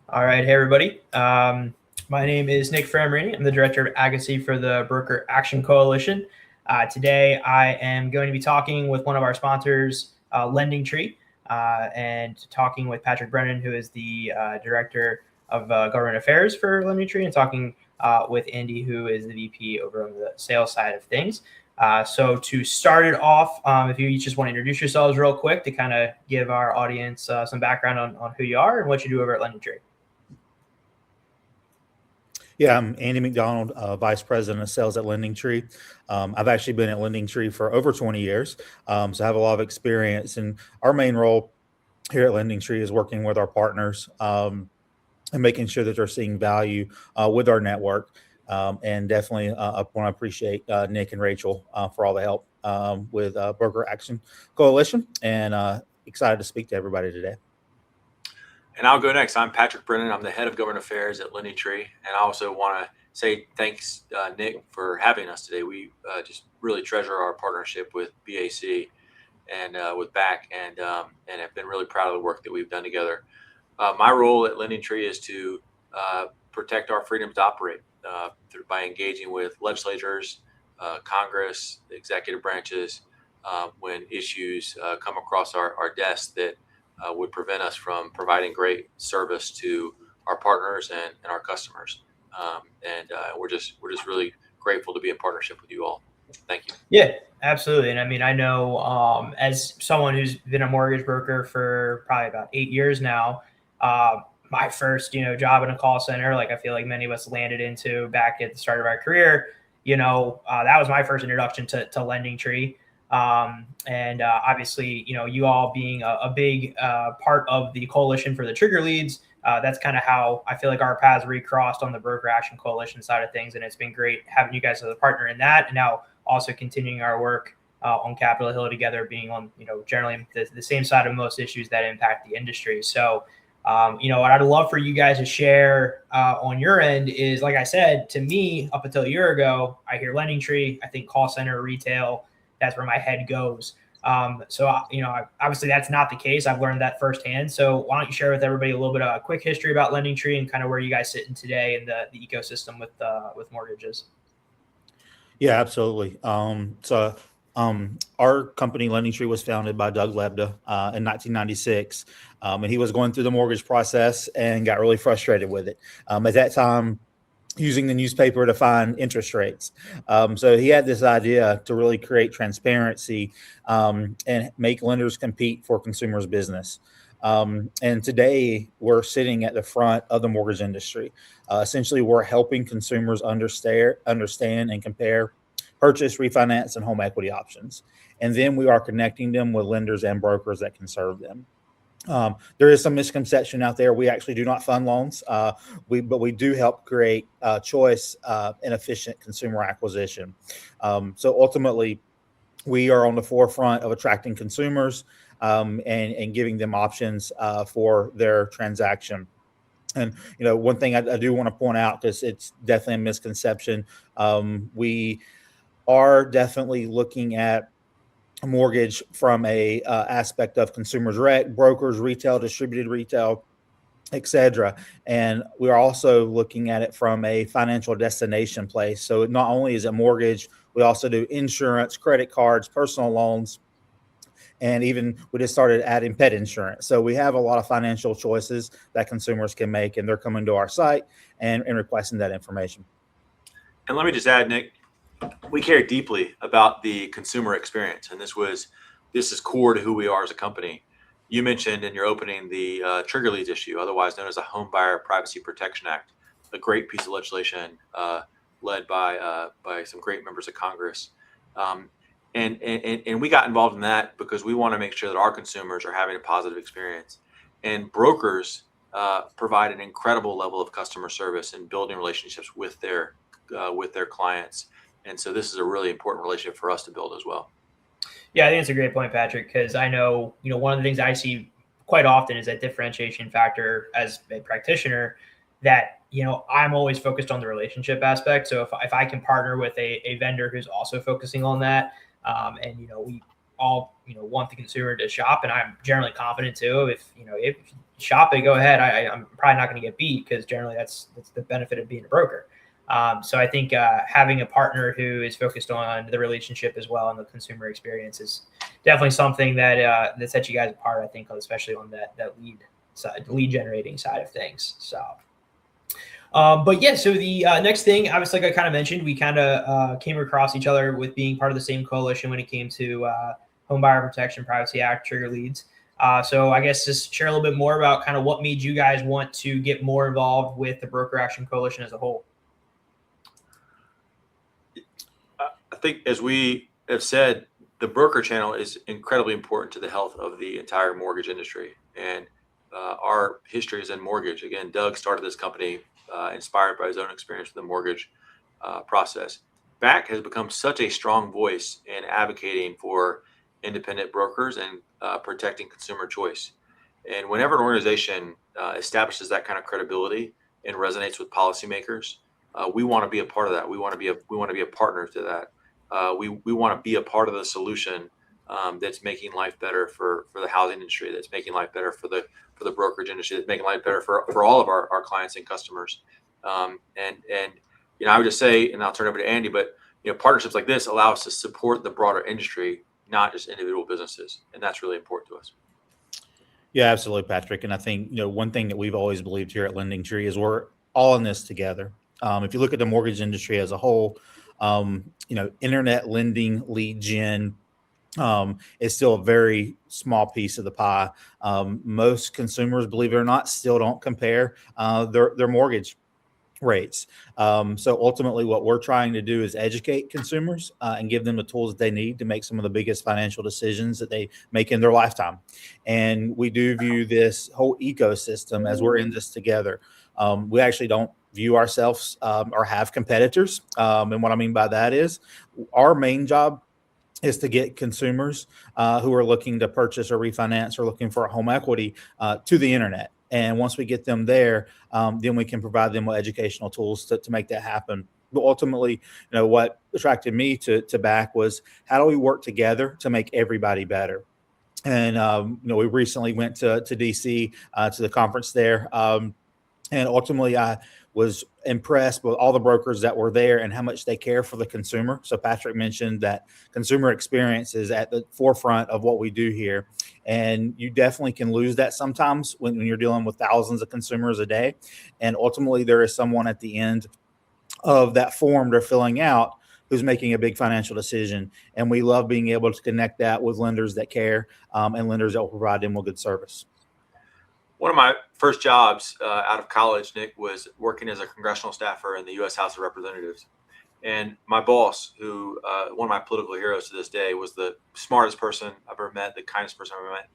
All right. Hey, everybody. My name is Nick Framarini. I'm the director of Advocacy for the Broker Action Coalition. Today, I am going to be talking with one of our sponsors, LendingTree, and talking with Patrick Brennan, who is the director of government affairs for LendingTree, and talking with Andy, who is the VP over on the sales side of things. So to start it off, if you just want to introduce yourselves real quick to kind of give our audience some background on who you are and what you do over at LendingTree. Yeah, I'm Andy McDonald, Vice President of Sales at LendingTree. I've actually been at LendingTree for over 20 years, so I have a lot of experience. And our main role here at LendingTree is working with our partners and making sure that they're seeing value with our network. And definitely I want to appreciate Nick and Rachel for all the help with Broker Action Coalition, and excited to speak to everybody today. And I'll go next. I'm Patrick Brennan. I'm the head of government affairs at LendingTree. And I also want to say thanks, Nick, for having us today. We just really treasure our partnership with BAC and with BAC, and have been really proud of the work that we've done together. My role at LendingTree is to protect our freedoms to operate by engaging with legislators, Congress, the executive branches, when issues come across our desk that would prevent us from providing great service to our partners and our customers. We're just really grateful to be in partnership with you all. Thank you. Yeah, absolutely. And I mean, I know as someone who's been a mortgage broker for probably about 8 years now, my first, job in a call center, like I feel like many of us landed into back at the start of our career, that was my first introduction to LendingTree. Obviously, you all being a big part of the coalition for the trigger leads, that's kind of how I feel like our paths recrossed on the Broker Action Coalition side of things. And it's been great having you guys as a partner in that. And now also continuing our work on Capitol Hill together, being on, generally the same side of most issues that impact the industry. So, what I'd love for you guys to share on your end is, like I said, to me, up until a year ago, I hear LendingTree, I think call center, retail, that's where my head goes. Obviously that's not the case. I've learned that firsthand. So why don't you share with everybody a little bit of a quick history about LendingTree and kind of where you guys sit in today in the ecosystem with mortgages? Yeah, absolutely. Our company, LendingTree, was founded by Doug Lebda in 1996, and he was going through the mortgage process and got really frustrated with it. At that time, using the newspaper to find interest rates. So he had this idea to really create transparency and make lenders compete for consumers' business. And today we're sitting at the front of the mortgage industry. Essentially, we're helping consumers understand and compare purchase, refinance, and home equity options. And then we are connecting them with lenders and brokers that can serve them. There is some misconception out there. We actually do not fund loans, but we do help create choice and efficient consumer acquisition. So ultimately, we are on the forefront of attracting consumers and giving them options for their transaction. And, one thing I do want to point out, because it's definitely a misconception, we are definitely looking at a mortgage from a aspect of consumers direct, brokers, retail, distributed retail, etc. And we're also looking at it from a financial destination place. So not only is it mortgage, we also do insurance, credit cards, personal loans, and even we just started adding pet insurance. So we have a lot of financial choices that consumers can make, and they're coming to our site and requesting that information. And let me just add, Nick, we care deeply about the consumer experience, and this is core to who we are as a company. You mentioned in your opening the trigger leads issue, otherwise known as the Home Buyer Privacy Protection Act, a great piece of legislation led by some great members of Congress. And we got involved in that because we want to make sure that our consumers are having a positive experience. And brokers provide an incredible level of customer service and building relationships with their clients. And so this is a really important relationship for us to build as well. Yeah, I think it's a great point, Patrick, because I know, one of the things I see quite often is that differentiation factor as a practitioner that, I'm always focused on the relationship aspect. So if I can partner with a vendor who's also focusing on that, and, we all, want the consumer to shop, and I'm generally confident too, if shop it, go ahead. I'm probably not going to get beat because generally that's the benefit of being a broker. So I think having a partner who is focused on the relationship as well and the consumer experience is definitely something that that sets you guys apart. I think, especially on that lead side, lead generating side of things. So, but yeah. So the next thing, obviously, like I kind of mentioned, we kind of came across each other with being part of the same coalition when it came to Home Buyer Protection Privacy Act trigger leads. So I guess just share a little bit more about kind of what made you guys want to get more involved with the Broker Action Coalition as a whole. I think, as we have said, the broker channel is incredibly important to the health of the entire mortgage industry. And our history is in mortgage. Again, Doug started this company inspired by his own experience with the mortgage process. BAC has become such a strong voice in advocating for independent brokers and protecting consumer choice. And whenever an organization establishes that kind of credibility and resonates with policymakers, we want to be a part of that. We want to be a partner to that. We want to be a part of the solution that's making life better for the housing industry, that's making life better for the brokerage industry, that's making life better for all of our clients and customers. And I would just say, and I'll turn it over to Andy, but partnerships like this allow us to support the broader industry, not just individual businesses, and that's really important to us. Yeah, absolutely, Patrick. And I think one thing that we've always believed here at LendingTree is we're all in this together. If you look at the mortgage industry as a whole, internet lending, lead gen is still a very small piece of the pie. Most consumers, believe it or not, still don't compare their mortgage rates. So ultimately, what we're trying to do is educate consumers and give them the tools that they need to make some of the biggest financial decisions that they make in their lifetime. And we do view this whole ecosystem as we're in this together. We actually don't view ourselves or have competitors. And what I mean by that is our main job is to get consumers who are looking to purchase or refinance or looking for a home equity to the internet. And once we get them there, then we can provide them with educational tools to make that happen. But ultimately, what attracted me to BAC was how do we work together to make everybody better? And, we recently went to DC to the conference there. And ultimately, I was impressed with all the brokers that were there and how much they care for the consumer. So Patrick mentioned that consumer experience is at the forefront of what we do here. And you definitely can lose that sometimes when you're dealing with thousands of consumers a day. And ultimately, there is someone at the end of that form they're filling out who's making a big financial decision. And we love being able to connect that with lenders that care and lenders that will provide them with good service. One of my first jobs out of college, Nick, was working as a congressional staffer in the U.S. House of Representatives. And my boss, who one of my political heroes to this day, was the smartest person I've ever met, the kindest person I've ever met.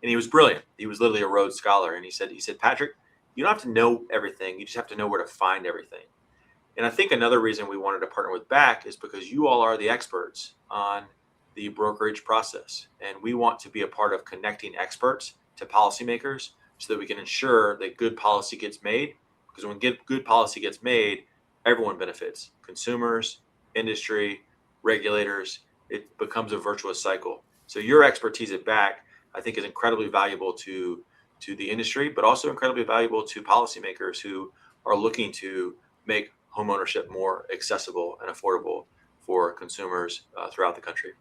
And he was brilliant. He was literally a Rhodes Scholar. And he said, Patrick, you don't have to know everything. You just have to know where to find everything. And I think another reason we wanted to partner with BAC is because you all are the experts on the brokerage process. And we want to be a part of connecting experts to policymakers so that we can ensure that good policy gets made. Because when good policy gets made, everyone benefits. Consumers, industry, regulators. It becomes a virtuous cycle. So your expertise at BAC, I think, is incredibly valuable to the industry, but also incredibly valuable to policymakers who are looking to make homeownership more accessible and affordable for consumers throughout the country.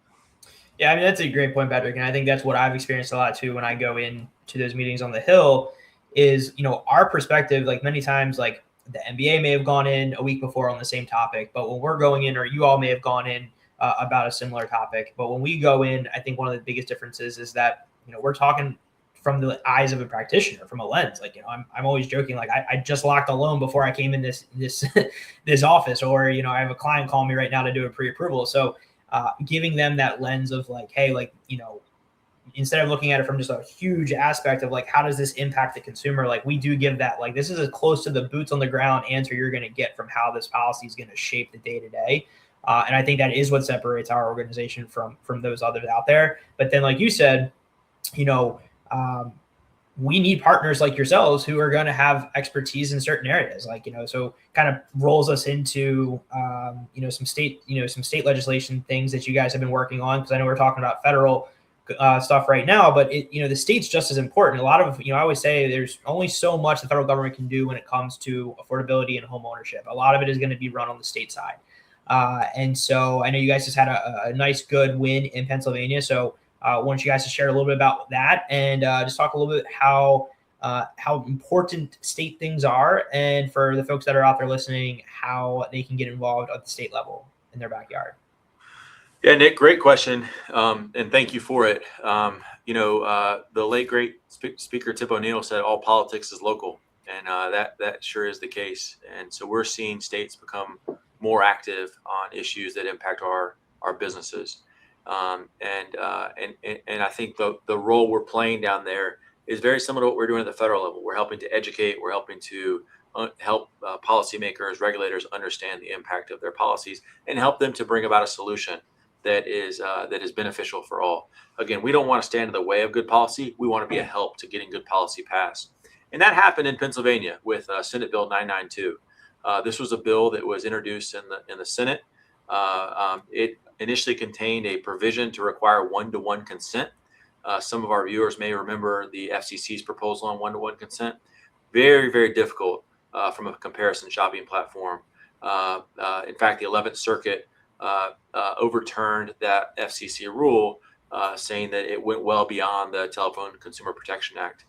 Yeah, I mean, that's a great point, Patrick. And I think that's what I've experienced a lot too when I go into those meetings on the Hill is, our perspective, like many times, like the NBA may have gone in a week before on the same topic, but when we're going in, or you all may have gone in about a similar topic. But when we go in, I think one of the biggest differences is that, we're talking from the eyes of a practitioner, from a lens. Like, I'm always joking, like I just locked a loan before I came in this this office, or, I have a client call me right now to do a pre-approval. So giving them that lens of like, hey, like, instead of looking at it from just a huge aspect of like, how does this impact the consumer? Like, we do give that, like, this is as close to the boots on the ground answer you're going to get from how this policy is going to shape the day to day. And I think that is what separates our organization from those others out there. But then, like you said, we need partners like yourselves who are going to have expertise in certain areas, like, so kind of rolls us into, some state legislation things that you guys have been working on. Cause I know we're talking about federal. stuff right now, but the state's just as important. A lot of, I always say there's only so much the federal government can do when it comes to affordability and home ownership. A lot of it is going to be run on the state side. And so I know you guys just had a nice, good win in Pennsylvania. So I want you guys to share a little bit about that and just talk a little bit how important state things are. And for the folks that are out there listening, how they can get involved at the state level in their backyard. Yeah, Nick, great question. And thank you for it. The late, great Speaker Tip O'Neill said all politics is local. And that sure is the case. And so we're seeing states become more active on issues that impact our businesses. And I think the role we're playing down there is very similar to what we're doing at the federal level. We're helping to educate. We're helping to help policymakers, regulators understand the impact of their policies and help them to bring about a solution that is beneficial for all. Again, we don't want to stand in the way of good policy. We want to be a help to getting good policy passed. And that happened in Pennsylvania with Senate Bill 992. This was a bill that was introduced in the Senate. It initially contained a provision to require one-to-one consent. Some of our viewers may remember the FCC's proposal on one-to-one consent. Very, very difficult from a comparison shopping platform. In fact, the 11th Circuit overturned that FCC rule, saying that it went well beyond the Telephone Consumer Protection Act.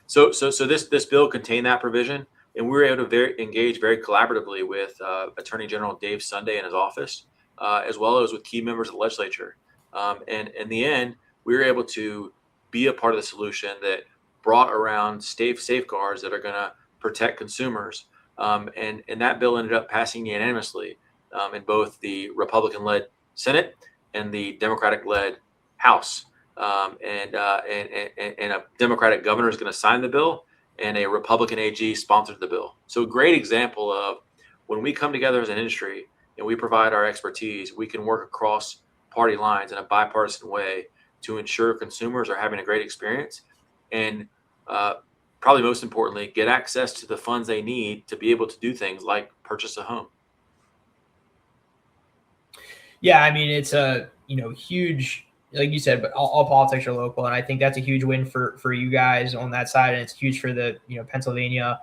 So this bill contained that provision, and we were able to engage very collaboratively with Attorney General Dave Sunday and his office, as well as with key members of the legislature. And in the end, we were able to be a part of the solution that brought around safeguards that are going to protect consumers. And that bill ended up passing unanimously in both the Republican-led Senate and the Democratic-led House. And a Democratic governor is going to sign the bill, and a Republican AG sponsored the bill. So a great example of when we come together as an industry and we provide our expertise, we can work across party lines in a bipartisan way to ensure consumers are having a great experience and probably most importantly, get access to the funds they need to be able to do things like purchase a home. Yeah, I mean, it's a huge, like you said, but all politics are local, and I think that's a huge win for you guys on that side, and it's huge for the Pennsylvania,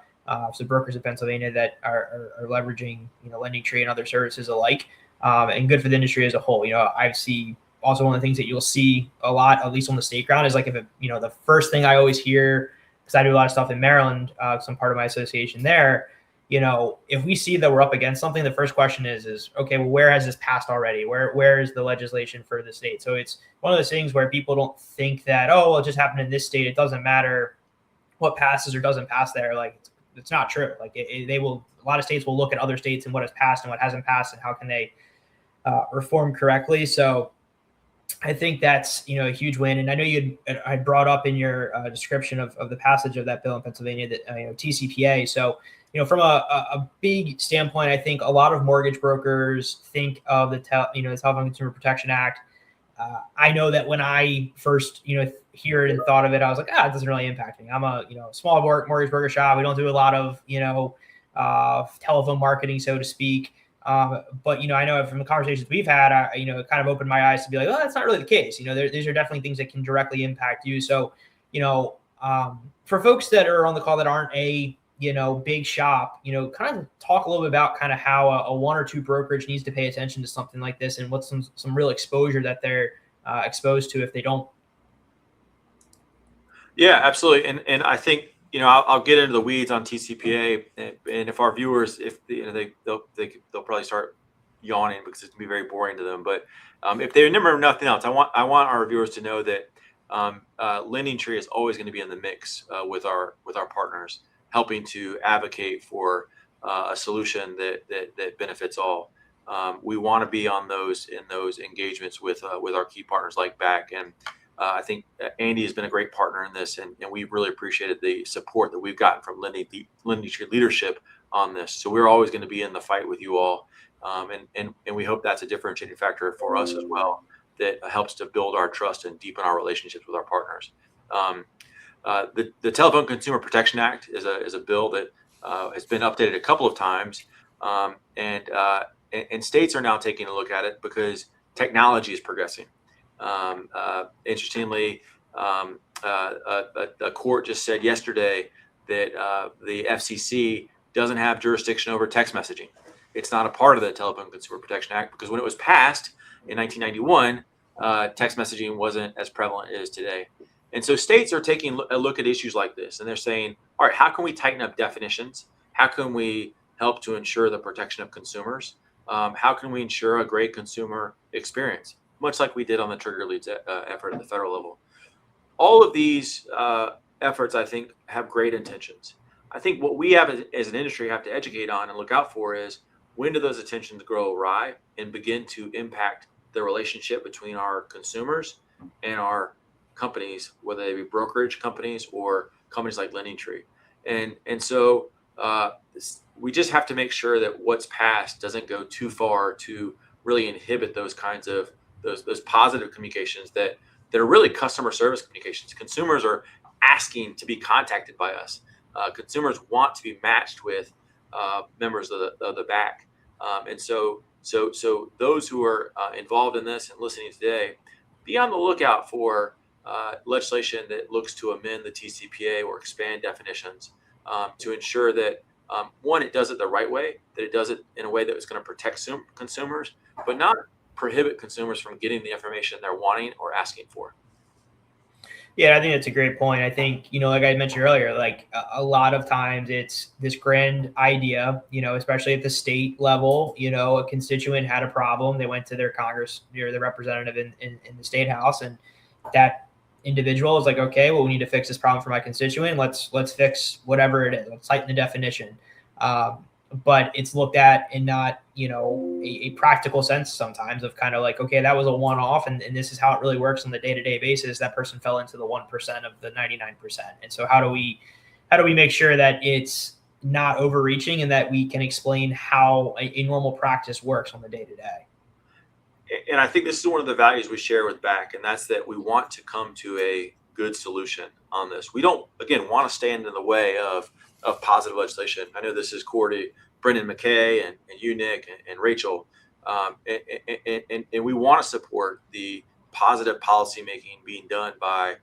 so brokers in Pennsylvania that are leveraging LendingTree and other services alike, and good for the industry as a whole. I see also one of the things that you'll see a lot, at least on the state ground, is like if the first thing I always hear, because I do a lot of stuff in Maryland, some part of my association there. If we see that we're up against something, the first question is okay, well, where has this passed already? Where is the legislation for the state? So it's one of those things where people don't think that, oh, well, it just happened in this state. It doesn't matter what passes or doesn't pass there. Like it's not true. Like a lot of states will look at other states and what has passed and what hasn't passed and how can they reform correctly. So I think that's a huge win. And I know I brought up in your description of the passage of that bill in Pennsylvania that TCPA. So from a big standpoint, I think a lot of mortgage brokers think of the Telephone Consumer Protection Act. I know that when I first hear it and thought of it, I was like, it doesn't really impact me. I'm a small mortgage broker shop. We don't do a lot of telephone marketing, so to speak. But I know from the conversations we've had, it kind of opened my eyes to be like, well, that's not really the case. These are definitely things that can directly impact you. So for folks that are on the call that aren't a big shop, kind of talk a little bit about kind of how a one or two brokerage needs to pay attention to something like this and what's some real exposure that they're exposed to if they don't. Yeah, absolutely. And I think, I'll get into the weeds on TCPA, and if our viewers, they'll probably start yawning because it's gonna be very boring to them. But if they remember nothing else, I want our viewers to know that LendingTree is always going to be in the mix with our partners, helping to advocate for a solution that benefits all. We want to be in those engagements with our key partners like BAC, and I think Andy has been a great partner in this, and we really appreciated the support that we've gotten from LendingTree leadership on this. So we're always going to be in the fight with you all, and we hope that's a differentiating factor for us as well, that helps to build our trust and deepen our relationships with our partners. The Telephone Consumer Protection Act is a bill that has been updated a couple of times, and states are now taking a look at it because technology is progressing. Interestingly, a court just said yesterday that the FCC doesn't have jurisdiction over text messaging. It's not a part of the Telephone Consumer Protection Act because when it was passed in 1991, text messaging wasn't as prevalent as today. And so states are taking a look at issues like this, and they're saying, all right, how can we tighten up definitions? How can we help to ensure the protection of consumers? How can we ensure a great consumer experience, much like we did on the Trigger Leads effort at the federal level? All of these efforts, I think, have great intentions. I think what we have as an industry have to educate on and look out for is when do those intentions grow awry and begin to impact the relationship between our consumers and our companies, whether they be brokerage companies or companies like LendingTree. And so we just have to make sure that what's passed doesn't go too far to really inhibit those kinds of those positive communications that are really customer service communications. Consumers are asking to be contacted by us. Consumers want to be matched with members of the back. And so those who are involved in this and listening today, be on the lookout for legislation that looks to amend the TCPA or expand definitions to ensure that, one, it does it the right way, that it does it in a way that is going to protect consumers, but not prohibit consumers from getting the information they're wanting or asking for. Yeah, I think that's a great point. I think, like I mentioned earlier, like a lot of times it's this grand idea, especially at the state level, a constituent had a problem. They went to their Congress or the representative in the state house, and that individual is like, okay, well, we need to fix this problem for my constituent. Let's fix whatever it is. Let's tighten the definition. But it's looked at in not, a practical sense sometimes of kind of like, okay, that was a one-off and this is how it really works on the day-to-day basis. That person fell into the 1% of the 99%. And so how do we make sure that it's not overreaching and that we can explain how a normal practice works on the day-to-day? And I think this is one of the values we share with BAC, and that's that we want to come to a good solution on this. We don't, again, want to stand in the way of positive legislation. I know this is core to Brendan McKay and you, Nick, and Rachel. And we want to support the positive policy making being done by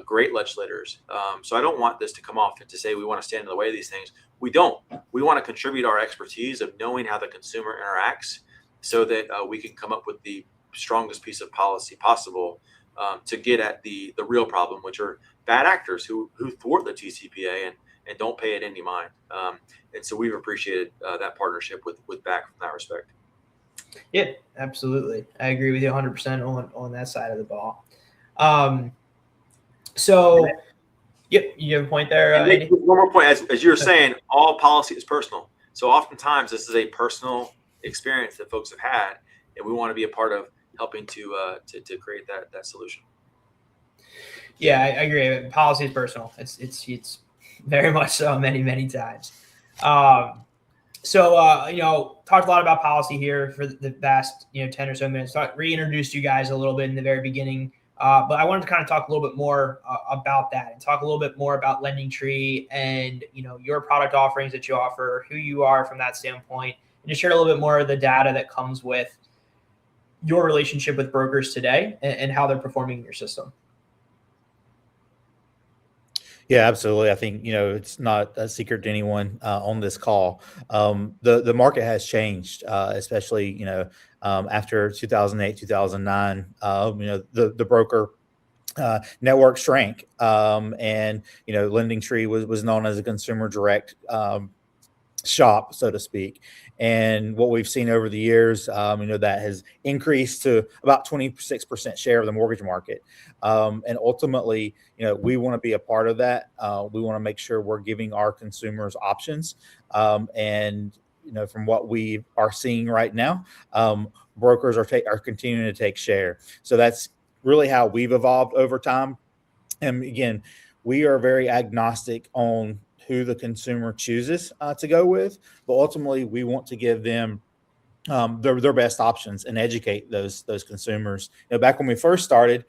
great legislators. So I don't want this to come off to say we want to stand in the way of these things. We don't. We want to contribute our expertise of knowing how the consumer interacts so that we can come up with the strongest piece of policy possible to get at the real problem, which are bad actors who thwart the TCPA and don't pay it any mind. And so we've appreciated that partnership with BAC from that respect. Yeah, absolutely. I agree with you 100% on that side of the ball. So, yep, you have a point there. Andy? One more point. As you're saying, all policy is personal. So oftentimes this is a personal experience that folks have had, and we want to be a part of helping to create that solution. Yeah, I agree. Policy is personal. It's very much so many times. So, talked a lot about policy here for the past, 10 or so minutes. Reintroduced you guys a little bit in the very beginning. But I wanted to kind of talk a little bit more about that and talk a little bit more about LendingTree and, your product offerings that you offer, who you are from that standpoint, and just share a little bit more of the data that comes with your relationship with brokers today and how they're performing in your system. Yeah, absolutely. I think, it's not a secret to anyone on this call. The market has changed, especially, after 2008, 2009, the broker network shrank. And, LendingTree was known as a consumer direct shop, so to speak. And what we've seen over the years, that has increased to about 26% share of the mortgage market. And ultimately, we want to be a part of that. We want to make sure we're giving our consumers options. And, from what we are seeing right now, brokers are continuing to take share. So that's really how we've evolved over time. And again, we are very agnostic on who the consumer chooses to go with, but ultimately we want to give them their best options and educate those consumers. Back when we first started,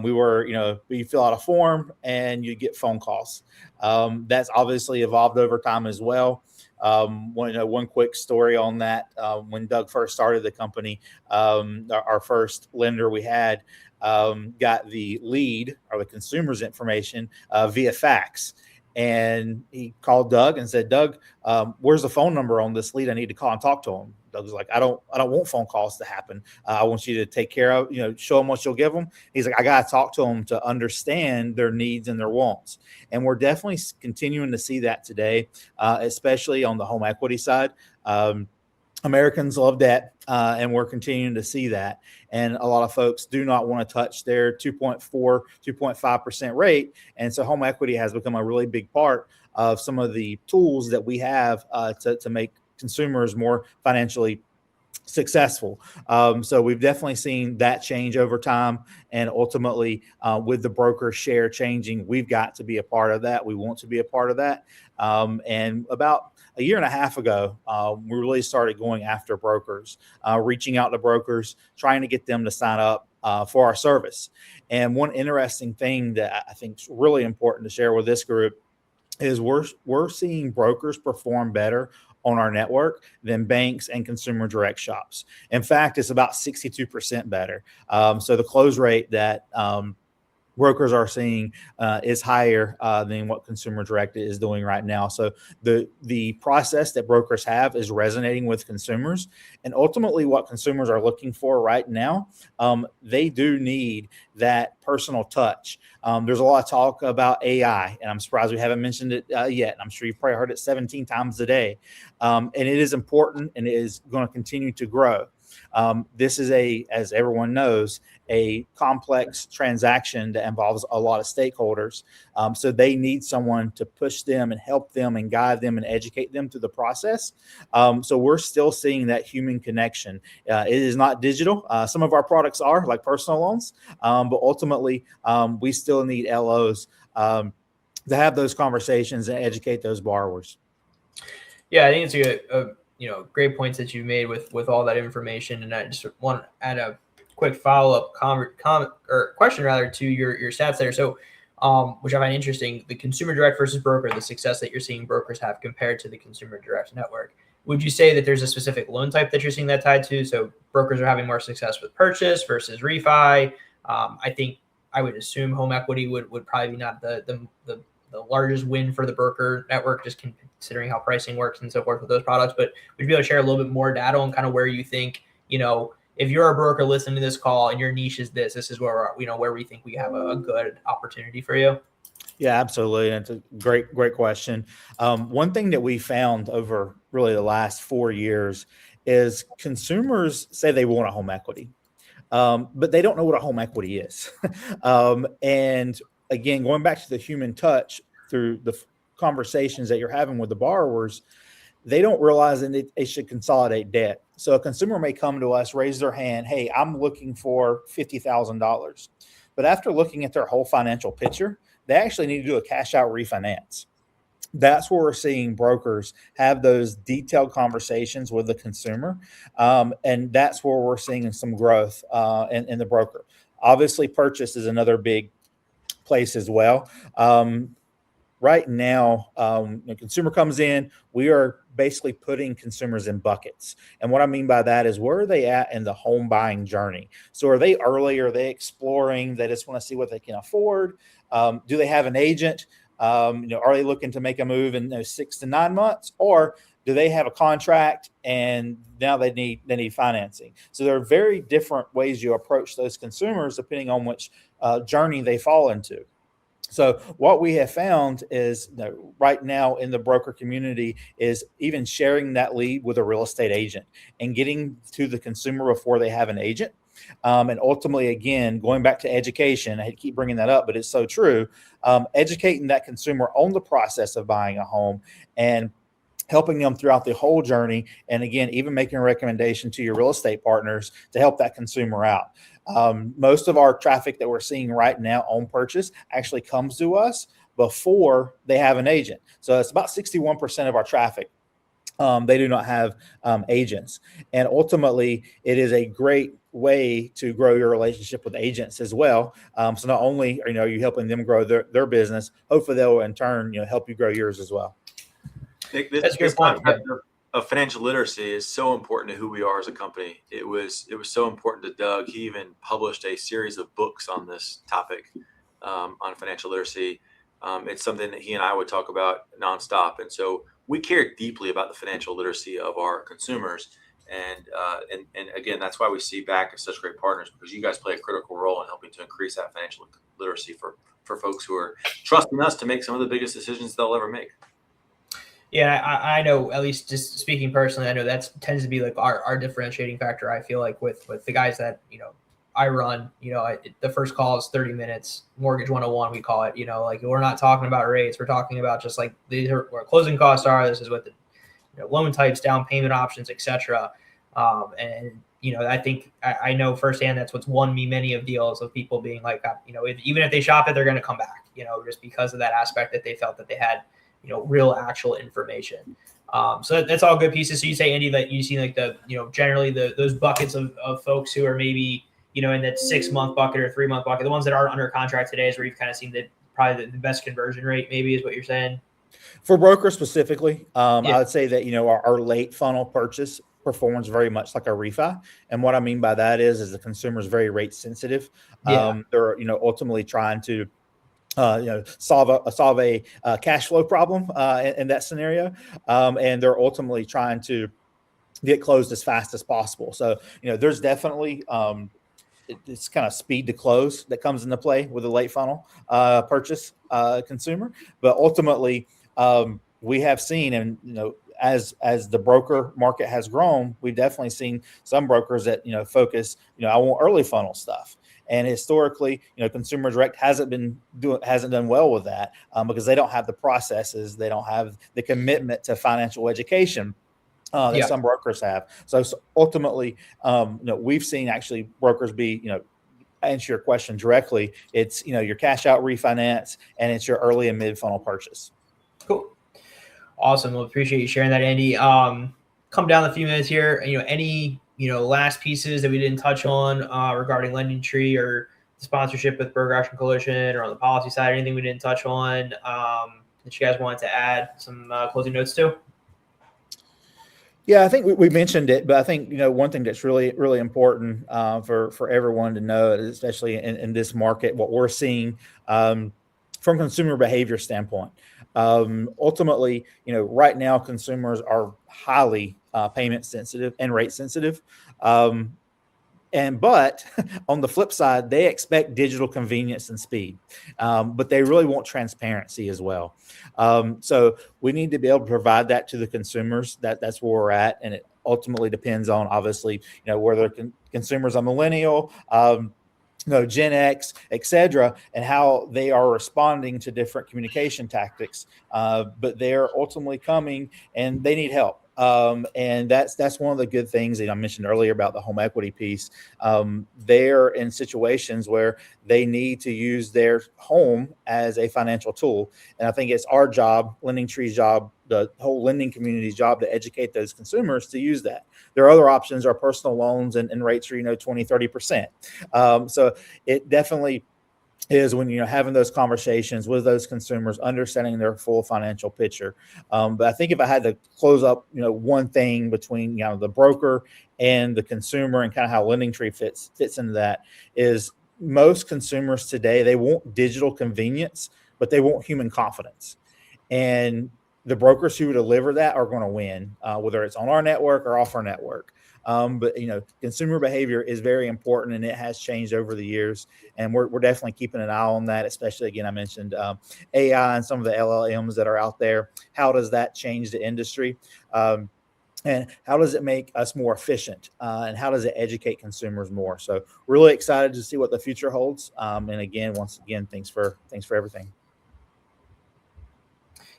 we were, you fill out a form and you get phone calls. That's obviously evolved over time as well. One quick story on that. When Doug first started the company, our first lender we had got the lead or the consumer's information via fax. And he called Doug and said, Doug, where's the phone number on this lead? I need to call and talk to him. Doug was like, I don't want phone calls to happen. I want you to take care of, show them what you'll give them. He's like, I got to talk to them to understand their needs and their wants. And we're definitely continuing to see that today, especially on the home equity side. Americans love debt, and we're continuing to see that. And a lot of folks do not want to touch their 2.4, 2.5% rate. And so home equity has become a really big part of some of the tools that we have to make consumers more financially successful. So we've definitely seen that change over time. And ultimately, with the broker share changing, we've got to be a part of that. We want to be a part of that. And about a year and a half ago, we really started going after brokers, reaching out to brokers, trying to get them to sign up for our service. And one interesting thing that I think is really important to share with this group is we're seeing brokers perform better on our network than banks and consumer direct shops. In fact, it's about 62% better. So the close rate that brokers are seeing is higher than what consumer direct is doing right now. So the process that brokers have is resonating with consumers, and ultimately what consumers are looking for right now, they do need that personal touch. There's a lot of talk about AI, and I'm surprised we haven't mentioned it yet. I'm sure you've probably heard it 17 times a day. And it is important, and it is going to continue to grow. This is as everyone knows, a complex transaction that involves a lot of stakeholders. So they need someone to push them and help them and guide them and educate them through the process. So we're still seeing that human connection. It is not digital. Some of our products are, like personal loans, but ultimately we still need LOs to have those conversations and educate those borrowers. Yeah, I think it's a great points that you made with all that information. And I just want to add a quick follow-up question to your stats there. So, which I find interesting, the consumer direct versus broker, the success that you're seeing brokers have compared to the consumer direct network. Would you say that there's a specific loan type that you're seeing that tied to? So brokers are having more success with purchase versus refi. I think I would assume home equity would probably be not the largest win for the broker network, just considering how pricing works and so forth with those products. But would you be able to share a little bit more data on kind of where you think, if you're a broker listening to this call and your niche is this is where where we think we have a good opportunity for you? Yeah, absolutely. And it's a great question. One thing that we found over really the last 4 years is consumers say they want a home equity, but they don't know what a home equity is. And again, going back to the human touch through the conversations that you're having with the borrowers, they don't realize that they should consolidate debt. So a consumer may come to us, raise their hand, hey, I'm looking for $50,000. But after looking at their whole financial picture, they actually need to do a cash out refinance. That's where we're seeing brokers have those detailed conversations with the consumer. And that's where we're seeing some growth in the broker. Obviously, purchase is another big place as well. Right now, the consumer comes in, we are basically putting consumers in buckets. And what I mean by that is, where are they at in the home buying journey? So are they early? Are they exploring? They just want to see what they can afford? Do they have an agent? Are they looking to make a move in 6 to 9 months? Or do they have a contract and now they need financing? So there are very different ways you approach those consumers depending on which journey they fall into. So what we have found is right now in the broker community is even sharing that lead with a real estate agent and getting to the consumer before they have an agent. And ultimately, again, going back to education, I keep bringing that up, but it's so true. Educating that consumer on the process of buying a home and helping them throughout the whole journey. And again, even making a recommendation to your real estate partners to help that consumer out. Most of our traffic that we're seeing right now on purchase actually comes to us before they have an agent. So it's about 61% of our traffic. They do not have agents. And ultimately, it is a great way to grow your relationship with agents as well. So not only are you helping them grow their business, hopefully they'll in turn help you grow yours as well. Nick, That's a this good point. Yeah. concept of financial literacy is so important to who we are as a company. It was so important to Doug. He even published a series of books on this topic, on financial literacy. It's something that he and I would talk about nonstop, and so we care deeply about the financial literacy of our consumers. And again, that's why we see BAC as such great partners, because you guys play a critical role in helping to increase that financial literacy for folks who are trusting us to make some of the biggest decisions they'll ever make. Yeah, I know, at least just speaking personally, I know that tends to be like our differentiating factor. I feel like with the guys that, I run, the first call is 30 minutes, mortgage 101, we call it, like we're not talking about rates. We're talking about just like these are where closing costs are. This is what the loan types, down payment options, etc. I think I know firsthand that's what's won me many of deals of people being like, even if they shop it, they're going to come back, just because of that aspect that they felt that they had, real actual information. So that's all good pieces. So you say, Andy, that you see like the, generally those buckets of folks who are maybe, in that 6-month bucket or 3-month bucket, the ones that aren't under contract today is where you've kind of seen that probably the best conversion rate, maybe, is what you're saying. For brokers specifically, I would say that, our late funnel purchase performs very much like a refi. And what I mean by that is the consumer is very rate sensitive. They're, ultimately trying to solve a cash flow problem in that scenario. And they're ultimately trying to get closed as fast as possible. So, there's definitely it's kind of speed to close that comes into play with a late funnel purchase consumer. But ultimately, we have seen, and as the broker market has grown, we've definitely seen some brokers that focus, I want early funnel stuff. And historically, Consumer Direct hasn't done well with that because they don't have the processes, they don't have the commitment to financial education that some brokers have. So ultimately, we've seen actually brokers be, answer your question directly. It's your cash out refinance, and it's your early and mid funnel purchase. Cool. Awesome. Well, appreciate you sharing that, Andy. Come down a few minutes here. Any last pieces that we didn't touch on regarding LendingTree or the sponsorship with Broker Action Coalition, or on the policy side, anything we didn't touch on that you guys wanted to add some closing notes to? Yeah, I think we mentioned it, but I think, one thing that's really, really important for everyone to know, especially in this market, what we're seeing from consumer behavior standpoint. Ultimately, right now consumers are highly payment sensitive and rate sensitive. But on the flip side, they expect digital convenience and speed, but they really want transparency as well. So we need to be able to provide that to the consumers. That's where we're at, and it ultimately depends on, obviously, whether consumers are millennial, Gen X, et cetera, and how they are responding to different communication tactics. But they're ultimately coming and they need help. And that's one of the good things that I mentioned earlier about the home equity piece. They're in situations where they need to use their home as a financial tool. And I think it's our job, LendingTree's job, the whole lending community's job, to educate those consumers to use that. There are other options, are personal loans, and rates are, 20, 30%. So it definitely is when having those conversations with those consumers, understanding their full financial picture. But I think if I had to close up, one thing between the broker and the consumer, and kind of how LendingTree fits into that, is most consumers today, they want digital convenience, but they want human confidence. And the brokers who deliver that are going to win, whether it's on our network or off our network. But consumer behavior is very important, and it has changed over the years. And we're definitely keeping an eye on that, especially, again, I mentioned AI and some of the LLMs that are out there. How does that change the industry? And how does it make us more efficient? And how does it educate consumers more? So really excited to see what the future holds. And again, once again, thanks for everything.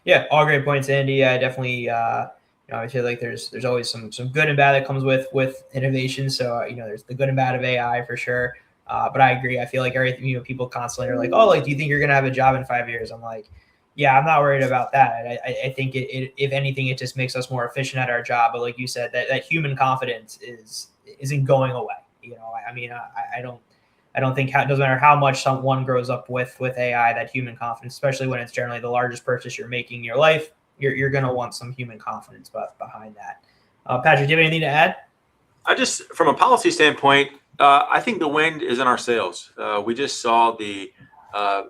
Yeah, all great points, Andy. I definitely, I feel like there's always some good and bad that comes with innovation. So, there's the good and bad of AI for sure. But I agree. I feel like everything, people constantly are like, oh, like, do you think you're going to have a job in 5 years? I'm like, yeah, I'm not worried about that. I think it if anything, it just makes us more efficient at our job. But like you said, that human confidence isn't going away. I don't think it doesn't matter how much someone grows up with AI, that human confidence, especially when it's generally the largest purchase you're making in your life, you're going to want some human confidence behind that. Patrick, do you have anything to add? From a policy standpoint, I think the wind is in our sails. We just saw the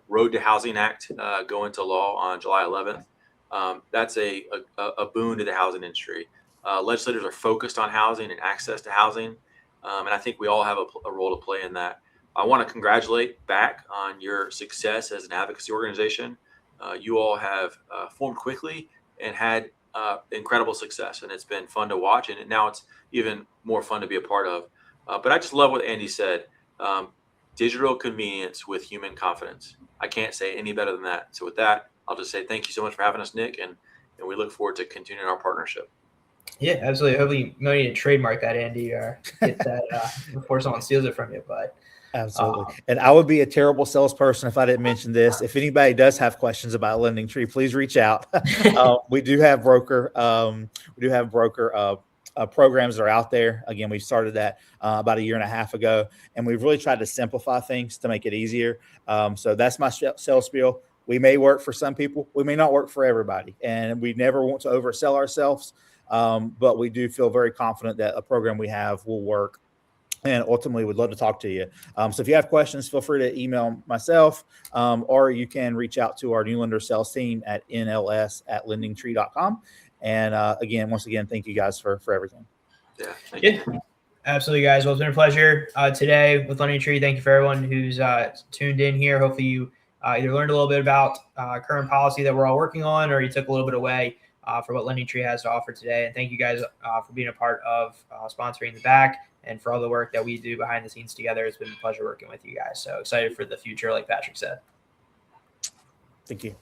Road to Housing Act go into law on July 11th. That's a boon to the housing industry. Legislators are focused on housing and access to housing, and I think we all have a role to play in that. I want to congratulate BAC on your success as an advocacy organization. You all have formed quickly and had incredible success, and it's been fun to watch, and now it's even more fun to be a part of. But I just love what Andy said. Digital convenience with human confidence. I can't say any better than that. So with that, I'll just say thank you so much for having us, Nick, and we look forward to continuing our partnership. Yeah, absolutely. Hopefully you might need to trademark that, Andy, or get that before someone steals it from you. But absolutely. And I would be a terrible salesperson if I didn't mention this. If anybody does have questions about LendingTree, please reach out. We do have broker programs that are out there. Again, we started that about a year and a half ago, and we've really tried to simplify things to make it easier. So that's my sales spiel. We may work for some people. We may not work for everybody, and we never want to oversell ourselves. But we do feel very confident that a program we have will work, and ultimately would love to talk to you. So if you have questions, feel free to email myself, or you can reach out to our new lender sales team at nls@lendingtree.com. And once again, thank you guys for everything. Yeah, thank you. Absolutely, guys. Well, it's been a pleasure today with LendingTree. Thank you for everyone who's tuned in here. Hopefully you either learned a little bit about current policy that we're all working on, or you took a little bit away for what LendingTree has to offer today. And thank you guys for being a part of sponsoring the BAC and for all the work that we do behind the scenes together. It's been a pleasure working with you guys. So excited for the future, like Patrick said. Thank you.